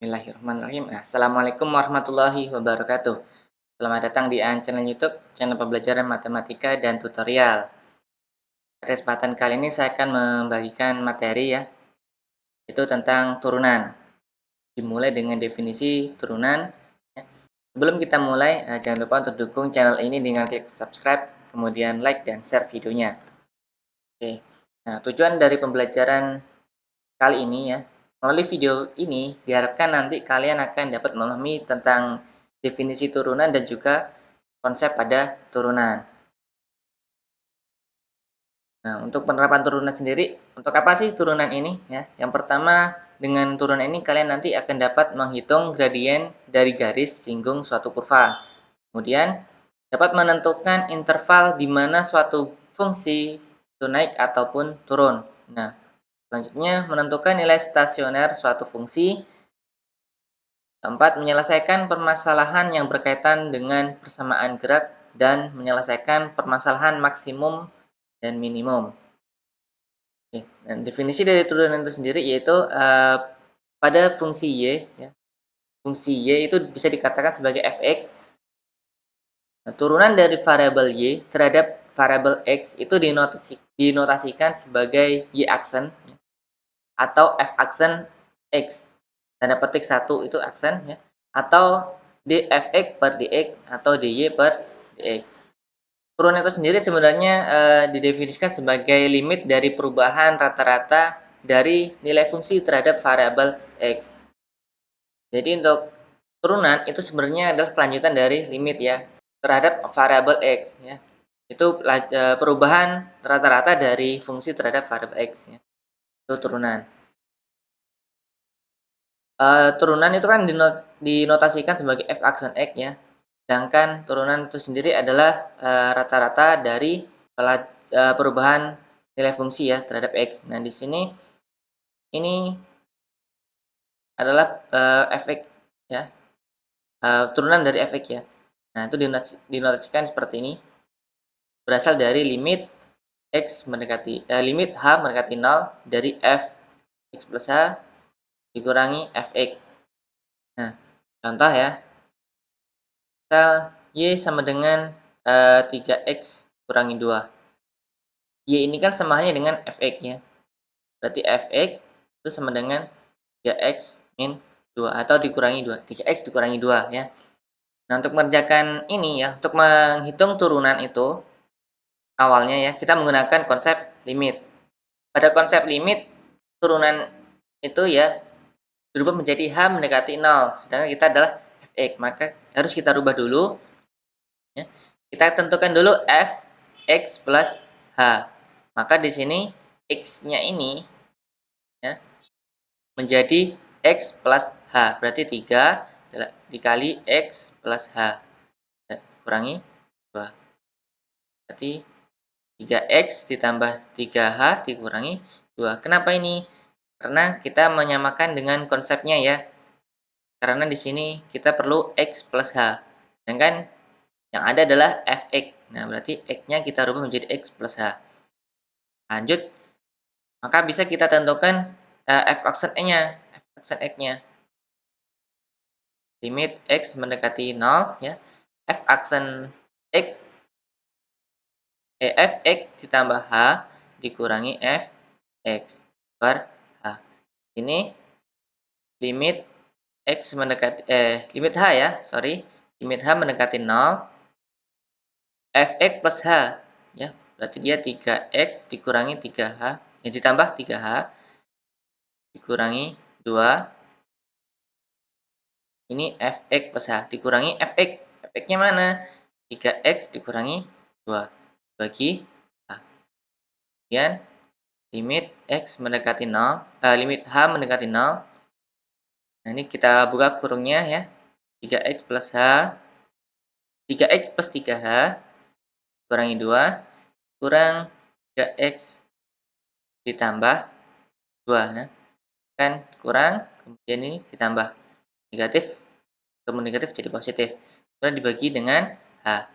Bismillahirrahmanirrahim. Assalamualaikum warahmatullahi wabarakatuh. Selamat datang di channel YouTube, channel pembelajaran matematika dan tutorial. Pada kesempatan kali ini saya akan membagikan materi ya, itu tentang turunan. Dimulai dengan definisi turunan. Ya. Sebelum kita mulai, jangan lupa untuk dukung channel ini dengan klik subscribe, kemudian like dan share videonya. Oke. Nah, tujuan dari pembelajaran kali ini ya, melalui video ini diharapkan nanti kalian akan dapat memahami tentang definisi turunan dan juga konsep pada turunan. Nah, untuk penerapan turunan sendiri, untuk apa sih turunan ini ya? Yang pertama, dengan turunan ini kalian nanti akan dapat menghitung gradien dari garis singgung suatu kurva. Kemudian dapat menentukan interval di mana suatu fungsi itu naik ataupun turun. Nah, selanjutnya, menentukan nilai stasioner suatu fungsi. Keempat, menyelesaikan permasalahan yang berkaitan dengan persamaan gerak dan menyelesaikan permasalahan maksimum dan minimum. Oke, dan definisi dari turunan itu sendiri yaitu pada fungsi y, ya, fungsi y itu bisa dikatakan sebagai fx. Nah, turunan dari variabel y terhadap variabel x itu dinotasikan sebagai y aksen atau f aksen x. Tanda petik 1 itu aksen ya, atau dfx per dx atau dy per dx. Turunan itu sendiri sebenarnya didefinisikan sebagai limit dari perubahan rata-rata dari nilai fungsi terhadap variabel x. Jadi untuk turunan itu sebenarnya adalah kelanjutan dari limit ya terhadap variabel x ya. Itu perubahan rata-rata dari fungsi terhadap variabel x ya. Itu turunan. Turunan itu kan dinotasikan sebagai f aksen x ya. Sedangkan turunan itu sendiri adalah rata-rata dari perubahan nilai fungsi ya terhadap x. Nah, di sini ini adalah efek ya. Turunan dari efek ya. Nah, itu dinotasikan seperti ini. Berasal dari limit x mendekati limit h mendekati 0 dari f x plus h dikurangi fx. Nah, contoh ya. Misal y sama dengan 3x kurangi 2. Y ini kan sama halnya dengan fx ya. Berarti fx itu sama dengan 3x min 2 atau dikurangi 2. 3x dikurangi 2 ya. Nah, untuk mengerjakan ini ya, untuk menghitung turunan itu awalnya ya, kita menggunakan konsep limit. Pada konsep limit, turunan itu ya berubah menjadi h mendekati 0, sedangkan kita adalah fx. Maka harus kita rubah dulu ya. Kita tentukan dulu f x plus h. Maka di sini x-nya ini ya menjadi x plus h. Berarti 3 dikali x plus h. Kurangi 2. Berarti 3x ditambah 3h dikurangi 2. Kenapa ini? Karena kita menyamakan dengan konsepnya ya. Karena di sini kita perlu x plus h. Sedangkan yang ada adalah fx. Nah, berarti x-nya kita rubah menjadi x plus h. Lanjut, maka bisa kita tentukan f aksen x-nya. F aksen x-nya. Limit x mendekati 0 ya. F aksen x fx ditambah h dikurangi fx per h. Ini limit x mendekati limit h ya, sorry. Limit h mendekati 0 fx plus h ya. Berarti dia 3x dikurangi 3h ya, ditambah 3h dikurangi 2. Ini fx plus h dikurangi fx. Fx-nya mana? 3x dikurangi 2 bagi h. Kemudian limit x mendekati 0, limit h mendekati 0. Nah, ini kita buka kurungnya ya. 3x plus h, 3x plus 3h kurangi 2 kurang 3x ditambah 2. Nah, kan kurang, kemudian ini ditambah negatif, ketemu negatif jadi positif. Kemudian dibagi dengan h.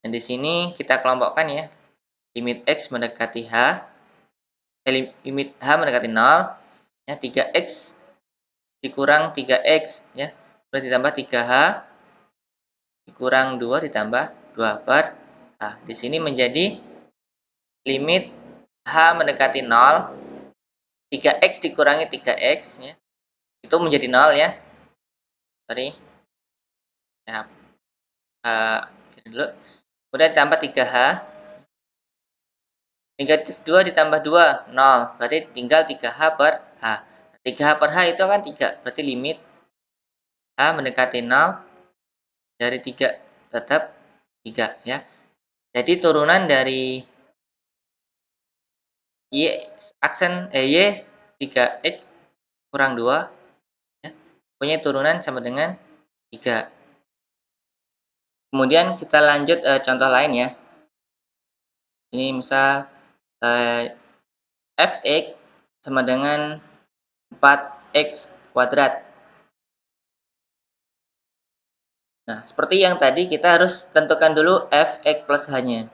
Dan di sini kita kelompokkan ya. Limit x mendekati h, limit h mendekati 0, ya 3x dikurang 3X ya. Kemudian ditambah 3H dikurang 2 ditambah 2 per H. Di sini menjadi limit H mendekati 0, 3X dikurangi 3X ya. Itu menjadi 0 ya. Sorry. Ya. Ini dulu. Kemudian ditambah 3H. Negatif 2 ditambah 2, 0. Berarti tinggal 3H per H. 3H per H itu kan 3. Berarti limit H mendekati 0 dari 3 tetap 3 ya. Jadi turunan dari Y aksen Y 3X kurang 2 ya. Punya turunan sama dengan 3. Kemudian kita lanjut contoh lain ya. Ini misal Fx sama dengan 4x kuadrat. Nah, seperti yang tadi kita harus tentukan dulu Fx plus H-nya.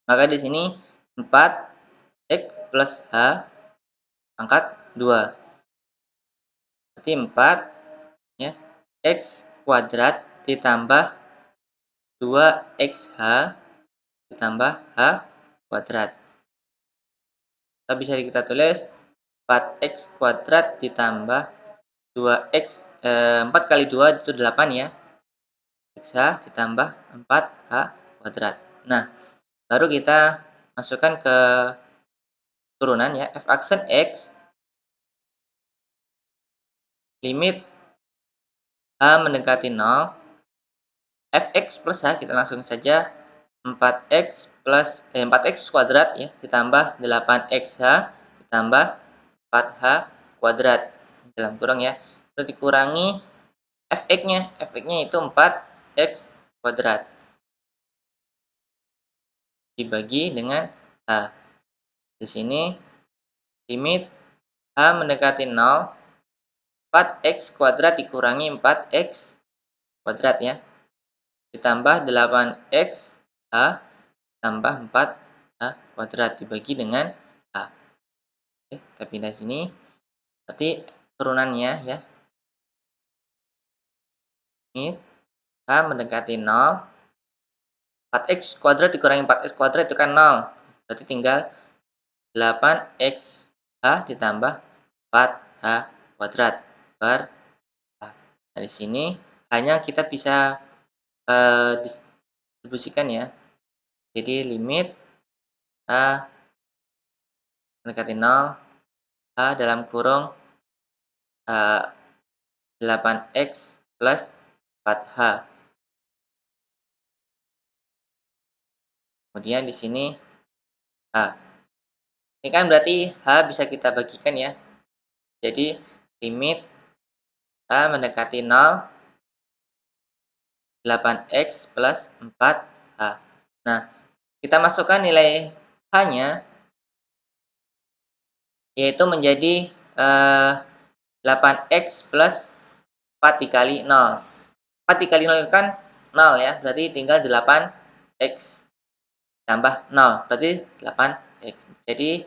Maka di sini 4x plus H pangkat 2. Berarti 4 ya, X kuadrat ditambah 2XH ditambah H kuadrat. Atau bisa kita tulis 4X kuadrat ditambah 2X 4 kali 2 itu 8 ya. XH ditambah 4H kuadrat. Nah, baru kita masukkan ke turunan ya. F aksen X limit H mendekati 0. Fx plus H kita langsung saja 4x plus 4x kuadrat ya ditambah 8xh ditambah 4h kuadrat dalam kurung ya. Terus dikurangi fx-nya. Fx-nya itu 4x kuadrat dibagi dengan h. Di sini limit h mendekati 0, 4x kuadrat dikurangi 4x kuadrat ya. Ditambah 8x H tambah 4H kuadrat dibagi dengan H. Oke, kita pindah sini. Berarti turunannya ya. Ini H mendekati 0. 4x kuadrat dikurangi 4x kuadrat itu kan 0. Berarti tinggal 8x H ditambah 4H kuadrat per H. Nah, di sini hanya kita bisa distribusikan ya. Jadi limit H mendekati 0, H dalam kurung 8x plus 4h. Kemudian di sini H. Ini kan berarti H bisa kita bagikan ya. Jadi limit H mendekati 0, 8x plus 4h. Nah, kita masukkan nilai H-nya yaitu menjadi 8x plus 4 dikali 0. 4 dikali 0 kan 0 ya, berarti tinggal 8x tambah 0, berarti 8x. Jadi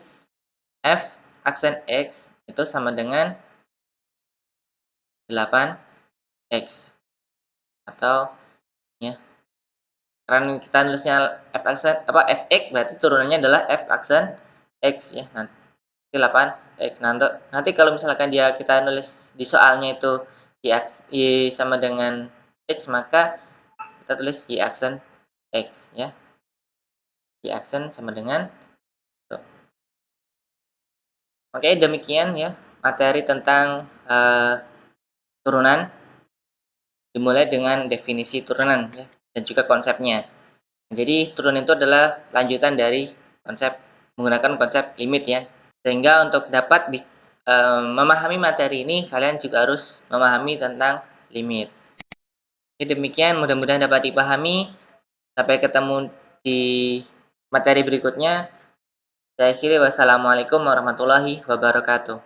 F aksen X itu sama dengan 8x. Atau ya, karena kita nulisnya F aksen Fx berarti turunannya adalah F aksen X ya. Nanti 8x. Nanti kalau misalkan kita nulis di soalnya itu Y sama dengan X, maka kita tulis Y aksen X ya. Y aksen sama dengan itu. Oke, demikian ya materi tentang turunan, dimulai dengan definisi turunan ya, dan juga konsepnya. Jadi turunan itu adalah lanjutan dari konsep menggunakan konsep limit ya. Sehingga untuk dapat memahami materi ini, kalian juga harus memahami tentang limit. Jadi demikian, mudah-mudahan dapat dipahami. Sampai ketemu di materi berikutnya. Saya akhiri, wassalamualaikum warahmatullahi wabarakatuh.